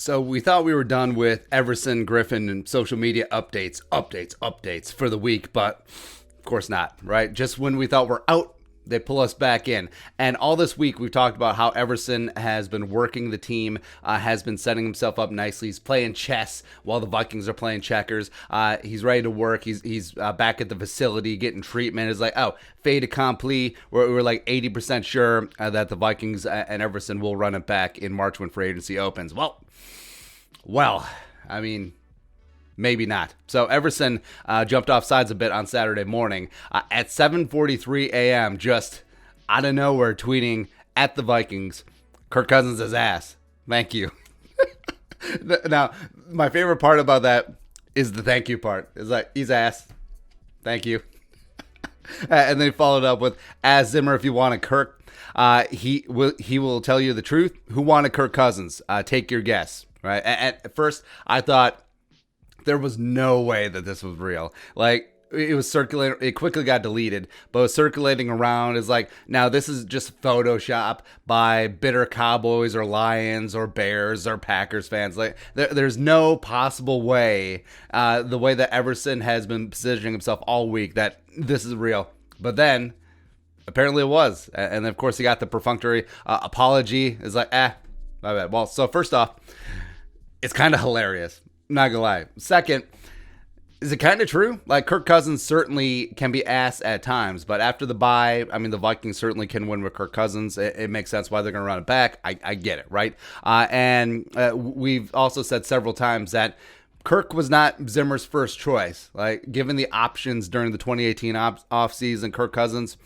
So we thought we were done with Everson Griffen and social media updates for the week, but of course not, right? Just when we thought we're out, they pull us back in. And all this week, we've talked about how Everson has been working the team, has been setting himself up nicely. He's playing chess while the Vikings are playing checkers. He's ready to work. He's back at the facility getting treatment. It's like, oh, fait accompli. We're like 80% sure that the Vikings and Everson will run it back in March when free agency opens. Well, I mean, maybe not. So Everson jumped off sides a bit on Saturday morning at 7:43 a.m. just out of nowhere tweeting at the Vikings, Kirk Cousins is ass. Thank you. Now, my favorite part about that is the thank you part. It's like, he's ass. Thank you. And then he followed up with, as Zimmer, if you want a Kirk, he will tell you the truth. Who wanted Kirk Cousins? Take your guess. Right. At first, I thought there was no way that this was real. Like, it was circulating. It quickly got deleted, but it was circulating around. It's like, now this is just Photoshop by bitter Cowboys or Lions or Bears or Packers fans. Like, there's no possible way, the way that Everson has been positioning himself all week, that this is real. But then, apparently it was. And of course, he got the perfunctory apology. It's like, my bad. Well, so first off, it's kind of hilarious. Not gonna lie. Second, is it kind of true? Like, Kirk Cousins certainly can be ass at times, but after the bye, I mean, the Vikings certainly can win with Kirk Cousins. It makes sense why they're gonna run it back. I get it, right? And we've also said several times that Kirk was not Zimmer's first choice. Like, given the options during the 2018 offseason, Kirk Cousins,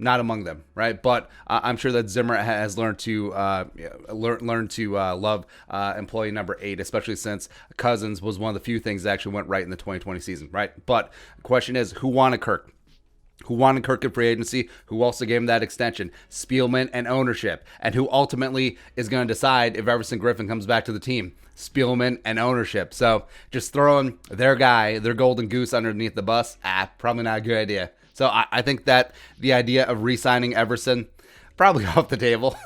not among them, right? But I'm sure that Zimmer has learned to love employee number 8, especially since Cousins was one of the few things that actually went right in the 2020 season, right? But the question is, who wanted Kirk? Who wanted Kirk in free agency? Who also gave him that extension? Spielman and ownership. And who ultimately is going to decide if Everson Griffen comes back to the team? Spielman and ownership. So just throwing their guy, their golden goose underneath the bus, probably not a good idea. So I think that the idea of re-signing Everson, probably off the table,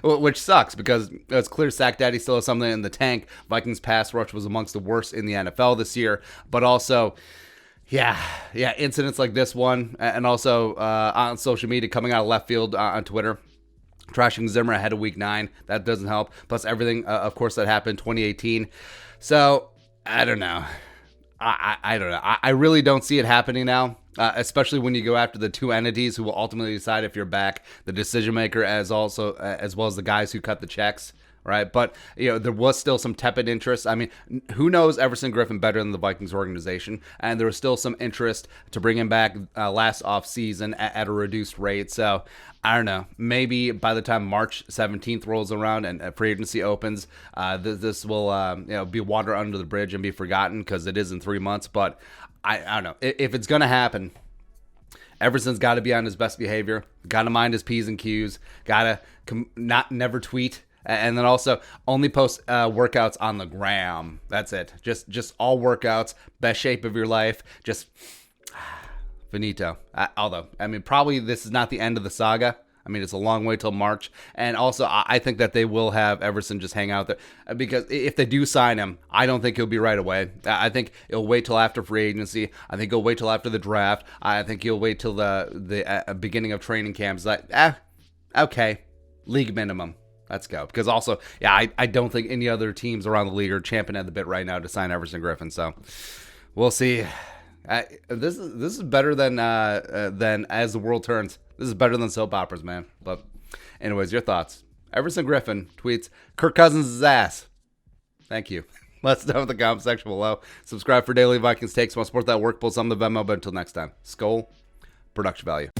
which sucks because it's clear Sack Daddy still has something in the tank. Vikings pass rush was amongst the worst in the NFL this year, but also, incidents like this one, and also on social media coming out of left field on Twitter, trashing Zimmer ahead of Week 9, that doesn't help. Plus everything, of course, that happened in 2018. So I don't know. I don't know. I really don't see it happening now. Especially when you go after the two entities who will ultimately decide if you're back, the decision maker as well as the guys who cut the checks, right? But there was still some tepid interest. I mean, who knows Everson Griffen better than the Vikings organization? And there was still some interest to bring him back last offseason at a reduced rate. So I don't know. Maybe by the time March 17th rolls around and free agency opens, this will be water under the bridge and be forgotten because it is in 3 months. But I don't know. If it's going to happen, Everson's got to be on his best behavior. Got to mind his P's and Q's. Got to never tweet. And then also only post workouts on the gram. That's it. Just all workouts. Best shape of your life. Just finito. Although, I mean, probably this is not the end of the saga. I mean, it's a long way till March. And also, I think that they will have Everson just hang out there. Because if they do sign him, I don't think he'll be right away. I think it'll wait till after free agency. I think he'll wait till after the draft. I think he'll wait till the beginning of training camps. Like, okay, league minimum. Let's go. Because also, I don't think any other teams around the league are champing at the bit right now to sign Everson Griffen. So we'll see. This is better than As the World Turns. This is better than soap operas, man. But anyways, your thoughts. Everson Griffen tweets, Kirk Cousins' ass. Thank you. Let's know in the comment section below. Subscribe for daily Vikings takes. Want to support that work, pull some of the Venmo. But until next time, Skol, production value.